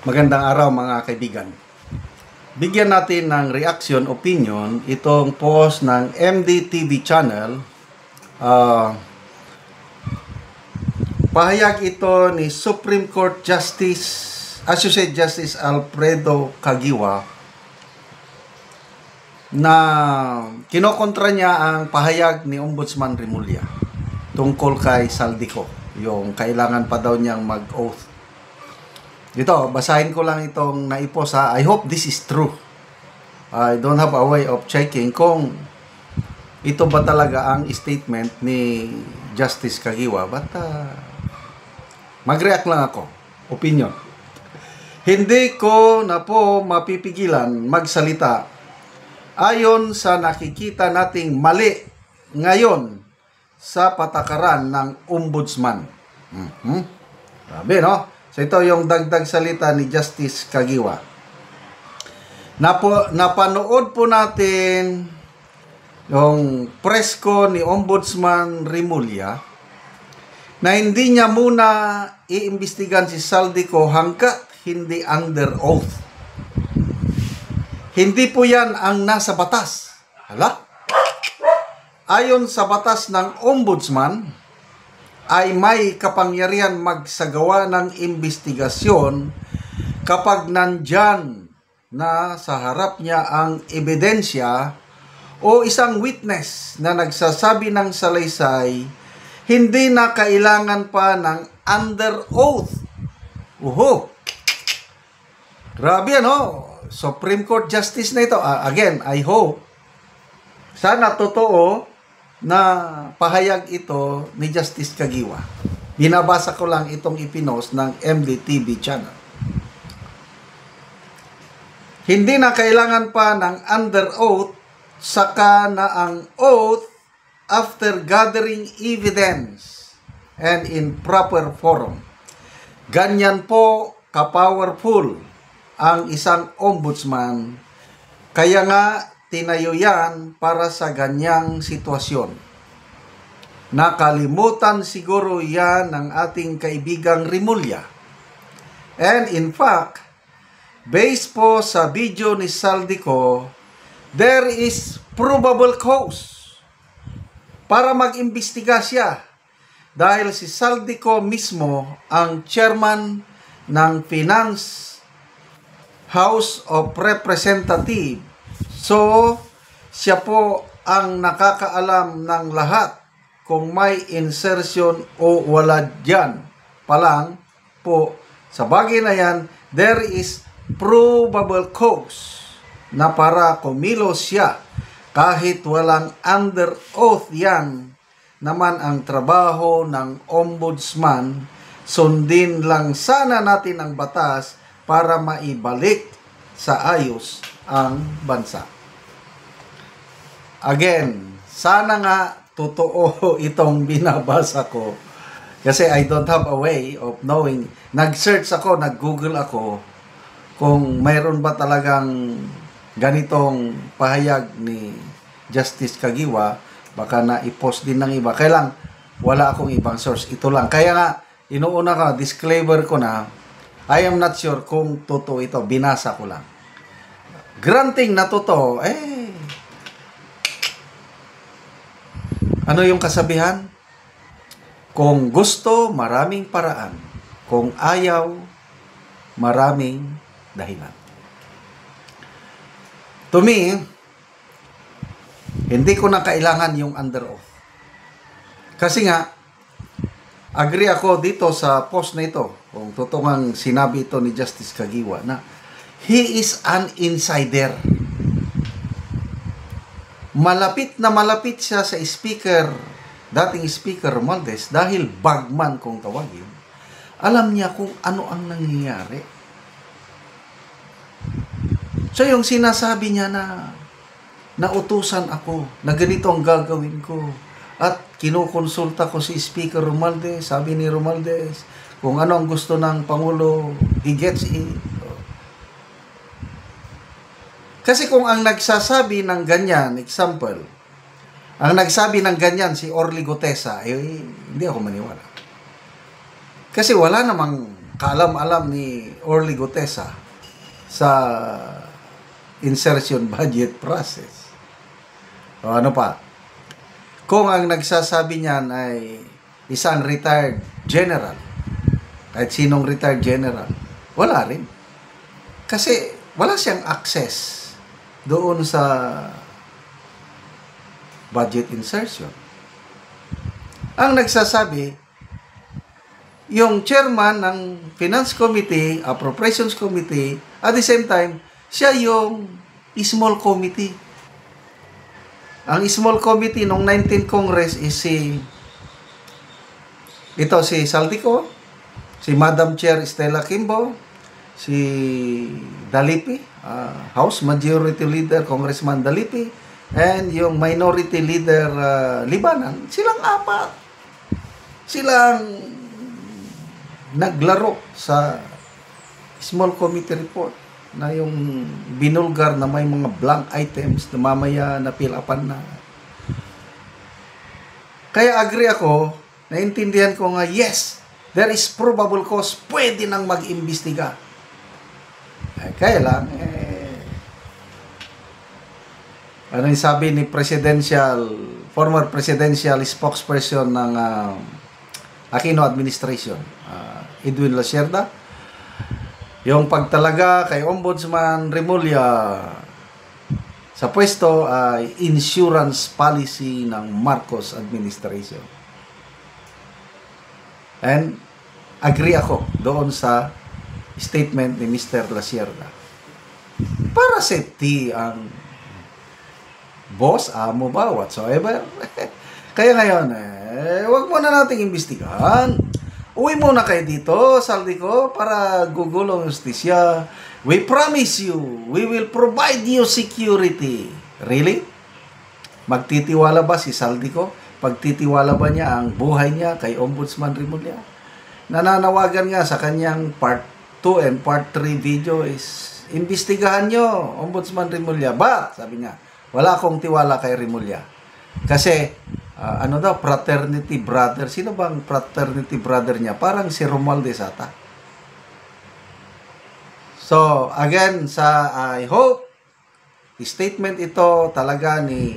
Magandang araw mga kaibigan. Bigyan natin ng reaction, opinion itong post ng MDTV channel. Pahayag ito ni Supreme Court Associate Justice Alfredo Kagiwa na kinokontra niya ang pahayag ni Ombudsman Remulla tungkol kay Saldico, yung kailangan pa daw niyang mag-oath. Dito, basahin ko lang itong naipos ha. I hope this is true. I don't have a way of checking kung ito ba talaga ang statement ni Justice Kagiwa. But mag-react lang ako. Opinion. Hindi ko na po mapipigilan magsalita ayon sa nakikita nating mali ngayon sa patakaran ng Ombudsman. Sabi, no? So ito yung dagdag salita ni Justice Kagiwa. Napanood po natin yung presko ni Ombudsman Remulla na hindi niya muna iimbestigan si Saldico hanggat hindi under oath. Hindi po yan ang nasa batas. Hala? Ayon sa batas ng Ombudsman, ay may kapangyarihan magsagawa ng investigasyon kapag nandyan na sa harap niya ang ebidensya o isang witness na nagsasabi ng salaysay, hindi na kailangan pa ng under oath. Grabe ano? Supreme Court Justice na ito. Again, I hope sana totoo na pahayag ito ni Justice Kagiwa. Binabasa ko lang itong ipinost ng MDTV channel. Hindi na kailangan pa ng under oath, saka na ang oath after gathering evidence and in proper forum. Ganyan po ka-powerful ang isang ombudsman, kaya nga tinayo yan para sa ganyang sitwasyon. Nakalimutan siguro yan ng ating kaibigang Remulla. And in fact, based po sa video ni Saldico, there is probable cause para mag-imbestiga siya dahil si Saldico mismo ang chairman ng Finance House of Representatives. So, siya po ang nakakaalam ng lahat kung may insertion o wala dyan. Palang po, sa bagay na yan, there is probable cause na para kumilos siya kahit walang under oath. Yan naman ang trabaho ng ombudsman. Sundin lang sana natin ang batas para maibalik sa ayos ang bansa. Again, sana nga totoo itong binabasa ko kasi I don't have a way of knowing. Nag-search ako, nag-google ako kung mayroon ba talagang ganitong pahayag ni Justice Kagiwa. Baka na-i-post din ng iba. Kaya lang, wala akong ibang source. Ito lang. Kaya nga, inuuna ka, disclaimer ko na, I am not sure kung totoo ito. Binasa ko lang. Granting na totoo, ano yung kasabihan? Kung gusto, maraming paraan. Kung ayaw, maraming dahilan. To me, hindi ko na kailangan yung under oath. Kasi nga, agree ako dito sa post na ito, kung totoo ang sinabi ito ni Justice Kagiwa, na he is an insider. Malapit na malapit siya sa speaker, dating speaker Romualdez, dahil bagman kung tawagin. Alam niya kung ano ang nangyayari. So yung sinasabi niya na nautusan ako, na ganito ang gagawin ko, at kinukonsulta ko si Speaker Romualdez, sabi ni Romualdez, kung ano ang gusto ng Pangulo, he gets it. Kasi kung ang nagsasabi ng ganyan, example, ang nagsabi ng ganyan si Orly Gutesa, hindi ako maniwala. Kasi wala namang kaalam-alam ni Orly Gutesa sa insertion budget process. O ano pa? Kung ang nagsasabi niyan ay isang retired general, kahit sinong retired general, wala rin. Kasi wala siyang access doon sa budget insertion. Ang nagsasabi, yung chairman ng Finance Committee, Appropriations Committee, at the same time, siya yung small committee. Ang small committee ng 19th Congress is si Saldico, si Madam Chair Stella Kimbo, si Dalipi, House Majority Leader Congressman Dalipi, and yung Minority Leader Libanan. Silang apat. Silang naglaro sa small committee report na yung binulgar na may mga blank items na mamaya napilapan na. Kaya agree ako, naintindihan ko nga, yes, there is probable cause, pwede nang mag-imbestiga. Kaya lang, ano yung sabi ni former presidential spokesperson ng Aquino administration, Edwin Lacerda, yung pagtalaga kay Ombudsman Remulla sa pwesto ay insurance policy ng Marcos administration. And agree ako doon sa statement ni Mr. Lacerda. Para safety ang boss, amo ba, whatsoever. Kaya ngayon, wag mo na nating imbestigahan. Uwi muna kayo dito, Saldico, para gugulong justisya. We promise you, we will provide you security. Really? Magtitiwala ba si Saldico? Pagtitiwala ba niya ang buhay niya kay Ombudsman Remulla? Nananawagan nga sa kanyang part 2 and part 3 video is, imbestigahan nyo, Ombudsman Remulla. Ba? Sabi niya, wala akong tiwala kay Remulla. Kasi, fraternity brother. Sino bang fraternity brother niya? Parang si Romualdez ata. So, again, I hope, statement ito talaga ni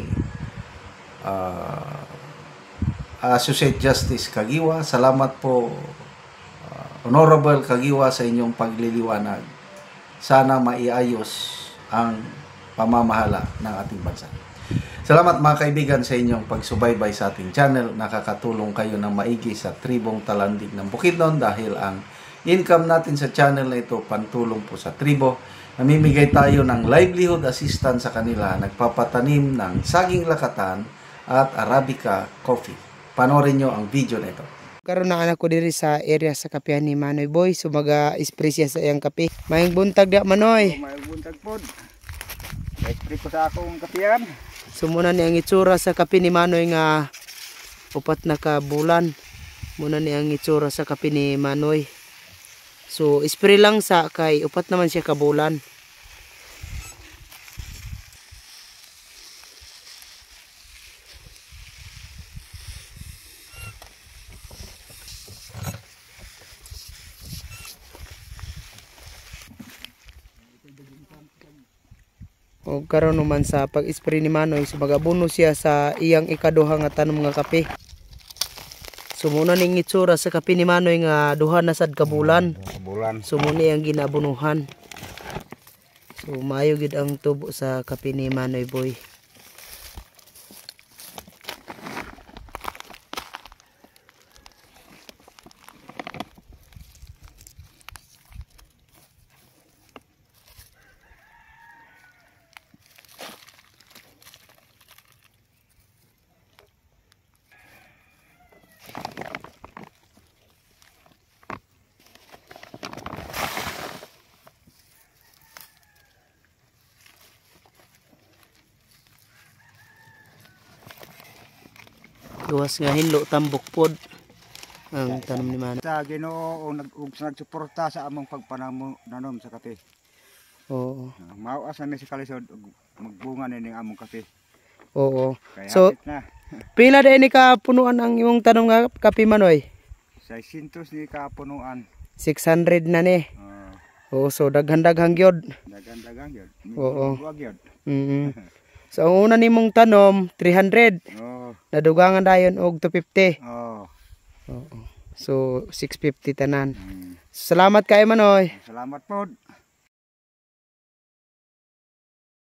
Associate Justice Kagiwa. Salamat po, Honorable Kagiwa, sa inyong pagliliwanag. Sana maiayos ang pamamahala ng ating bansa. Salamat mga kaibigan sa inyong pagsubaybay sa ating channel. Nakakatulong kayo ng maigi sa tribong Talandig ng Bukidnon dahil ang income natin sa channel na ito pantulong po sa tribo. Namimigay tayo ng livelihood assistance sa kanila. Nagpapatanim ng saging lakatan at Arabica coffee. Panoorin nyo ang video na ito. Karon na anak ko diri sa area sa kapihan ni Manoy Boy. So maga-spray siya sa iyang kape. Mayang buntag da Manoy. Mayang buntag pod. Spray ko sa akong kapihan. So muna ni ang itsura sa kape ni Manoy nga upat na ka bulan. Muna ni ang itsura sa kape ni Manoy. So spray lang sa kay upat naman siya ka bulan. O karon naman sa pag-spray ni Manoy, so magabuno siya sa iyang ikaduha nga tanom nga kape. So muna ning itsura sa kape ni Manoy nga duha na sad ka bulan. So muna ang ginabunuhan. So maayo gid ang tubo sa kape ni Manoy Boy. Gawas nga hinlo tambok pod ang tanom ni Manoy. Sa Ginoo nagsuporta sa among pagpananom sa kape. Oo. Mao asa mi sa kalisod magbunga ning among kape. Oo. Kaya So na. pila din ni ka punuan ang imong tanom nga kape Manoy? 600 ni kapunuan. 600 na ni. Oh, Oo, so daghan-daghang gyud. dagan-dagan yun. Oo. Huwag yun. So ang una nimong tanom 300. Oh, Nadugangan dayon og 250. oh. Oo. So 650 tanan. Salamat kay Manoy. Salamat po.